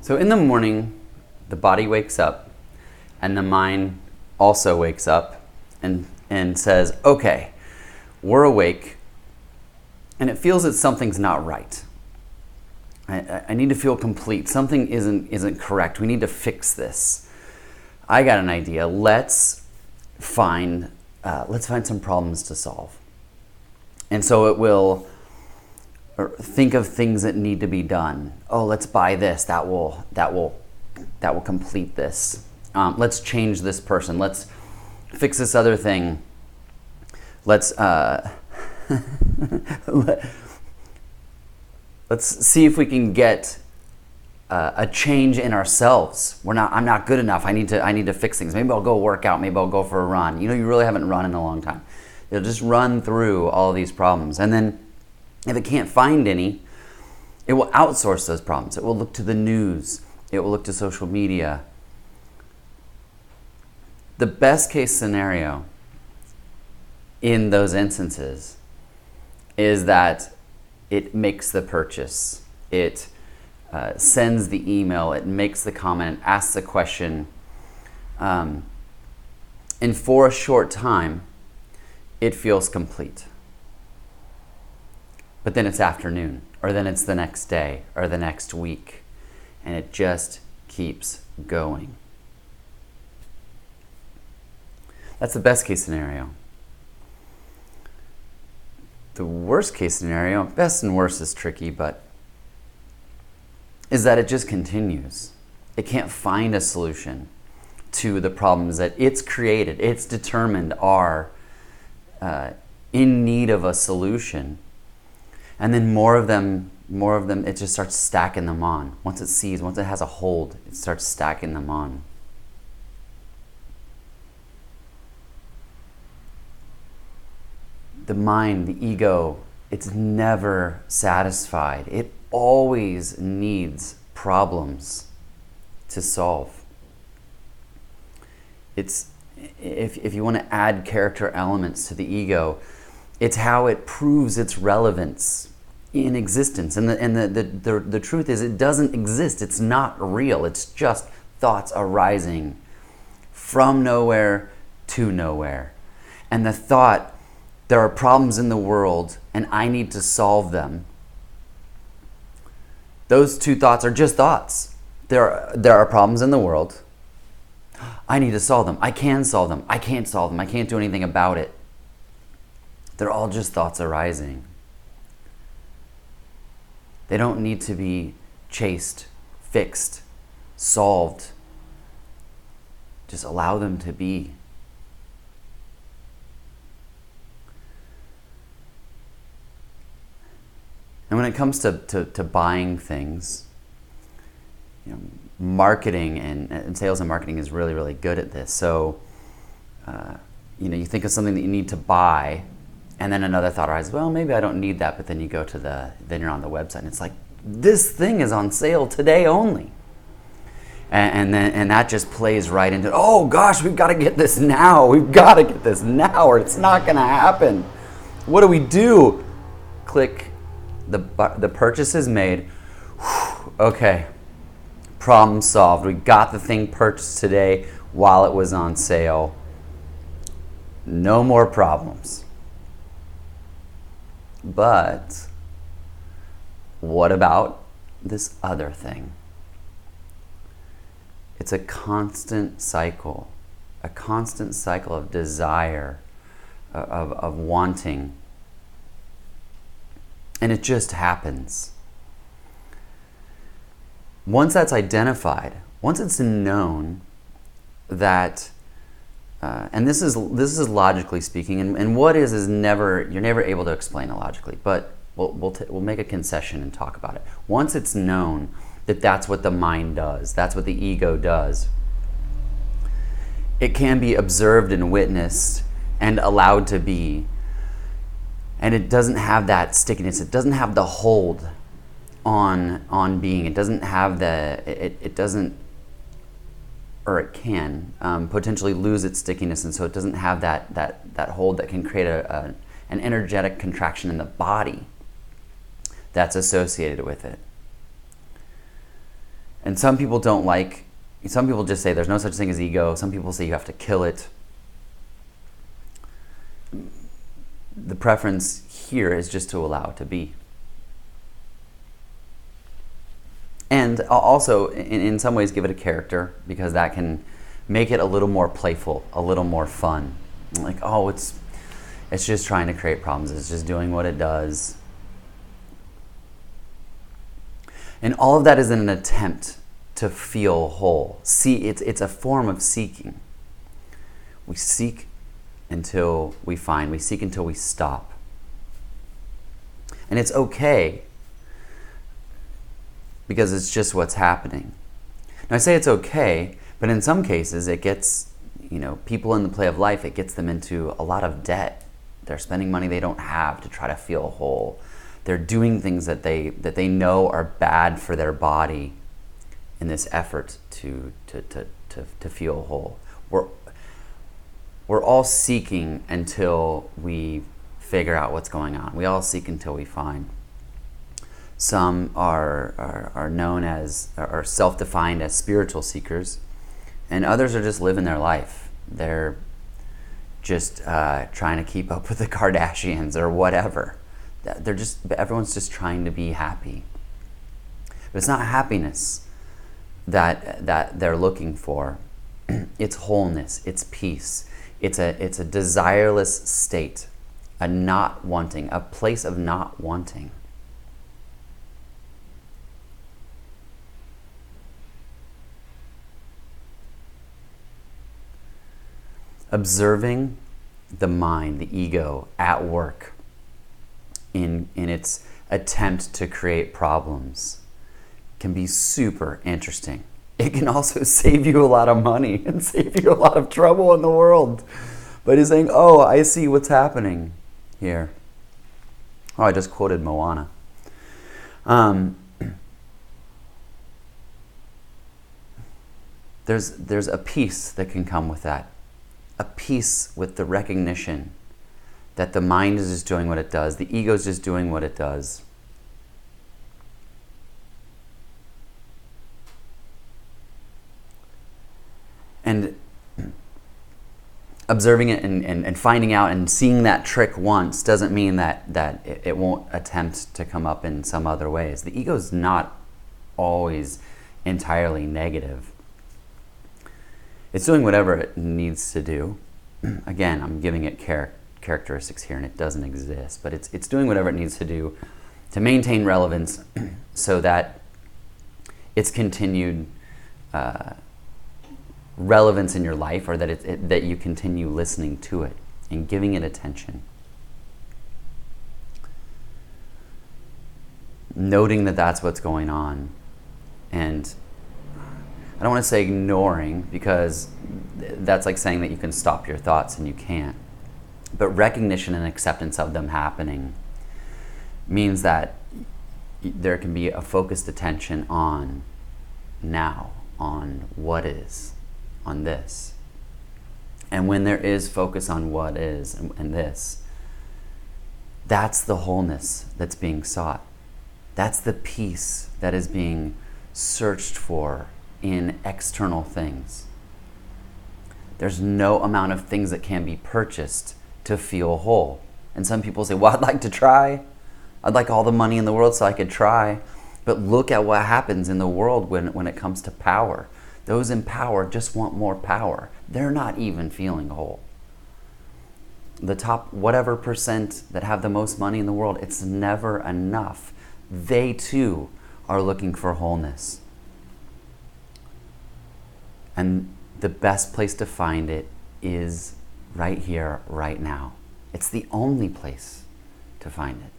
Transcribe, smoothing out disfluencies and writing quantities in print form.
So in the morning, the body wakes up and the mind also wakes up and says, okay, we're awake and it feels that something's not right. I need to feel complete. Something isn't correct. We need to fix this. I got an idea. Let's find some problems to solve. And so it will think of things that need to be done. Oh, let's buy this. That will complete this. Let's change this person. Let's fix this other thing. Let's let's see if we can get a change in ourselves. I'm not good enough. I need to fix things. Maybe I'll go work out. Maybe I'll go for a run. You really haven't run in a long time. You'll just run through all these problems. And then if it can't find any, it will outsource those problems. It will look to the news. It will look to social media. The best case scenario in those instances is that it makes the purchase. It sends the email. It makes the comment, asks the question. And for a short time, it feels complete. But then it's afternoon, or then it's the next day, or the next week, and it just keeps going. That's the best case scenario. The worst case scenario, best and worst is tricky, but is that it just continues. It can't find a solution to the problems that it's created, it's determined are in need of a solution. And then more of them, it just starts stacking them on. Once it has a hold, it starts stacking them on. The mind, the ego, it's never satisfied. It always needs problems to solve. If you want to add character elements to the ego, it's how it proves its relevance in existence. And the truth is, it doesn't exist. It's not real. It's just thoughts arising from nowhere to nowhere. And the thought, there are problems in the world and I need to solve them. Those two thoughts are just thoughts. There are problems in the world. I need to solve them. I can solve them. I can't solve them. I can't do anything about it. They're all just thoughts arising. They don't need to be chased, fixed, solved. Just allow them to be. And when it comes to buying things, marketing and sales and marketing is really, really good at this. So, you think of something that you need to buy, and then another thought arises, well, maybe I don't need that, but then you go to then you're on the website, and it's like, this thing is on sale today only. And that just plays right into, oh gosh, we've got to get this now. We've got to get this now, or it's not going to happen. What do we do? Click. The purchase is made. Whew, okay, problem solved. We got the thing purchased today while it was on sale. No more problems. But what about this other thing? It's a constant cycle of desire, of wanting. And it just happens. Once that's identified, once it's known that, and this is logically speaking, and what is never, you're never able to explain it logically, but we'll make a concession and talk about it. Once it's known that that's what the mind does, that's what the ego does, it can be observed and witnessed and allowed to be. And it doesn't have that stickiness. It doesn't have the hold on being. It doesn't have it doesn't, or it can potentially lose its stickiness, and so it doesn't have that hold that can create an energetic contraction in the body that's associated with it. And some people just say there's no such thing as ego. Some people say you have to kill it. The preference here is just to allow it to be. And also, in some ways, give it a character, because that can make it a little more playful, a little more fun. Like, oh, it's just trying to create problems. It's just doing what it does. And all of that is in an attempt to feel whole. See, it's a form of seeking. We seek until we find. We seek until we stop. And it's okay, because it's just what's happening. Now, I say it's okay, but in some cases it gets, people in the play of life, it gets them into a lot of debt. They're spending money they don't have to try to feel whole. They're doing things that they know are bad for their body in this effort to feel whole. We're all seeking until we figure out what's going on. We all seek until we find. Some are known as, are self-defined as spiritual seekers, and others are just living their life. They're just trying to keep up with the Kardashians or whatever. Everyone's just trying to be happy. But it's not happiness that they're looking for. It's wholeness, it's peace. It's a desireless state, a not wanting, a place of not wanting. Observing the mind, the ego, at work in its attempt to create problems can be super interesting. It can also save you a lot of money and save you a lot of trouble in the world. But he's saying, oh, I see what's happening here. Oh, I just quoted Moana. There's a peace that can come with that. A peace with the recognition that the mind is just doing what it does. The ego is just doing what it does. And observing it and finding out and seeing that trick once doesn't mean that it won't attempt to come up in some other ways. The ego is not always entirely negative. It's doing whatever it needs to do. Again, I'm giving it characteristics here, and it doesn't exist. But it's doing whatever it needs to do to maintain relevance so that its continued relevance in your life, or that you continue listening to it and giving it attention. Noting that that's what's going on. And I don't want to say ignoring, because that's like saying that you can stop your thoughts, and you can't. But recognition and acceptance of them happening means that there can be a focused attention on now, on what is, on this. And when there is focus on what is and this, that's the wholeness that's being sought. That's the peace that is being searched for in external things. There's no amount of things that can be purchased to feel whole. And some people say, well, I'd like to try. I'd like all the money in the world so I could try. But look at what happens in the world when it comes to power. Those in power just want more power. They're not even feeling whole. The top whatever percent that have the most money in the world, it's never enough. They too are looking for wholeness. And the best place to find it is right here, right now. It's the only place to find it.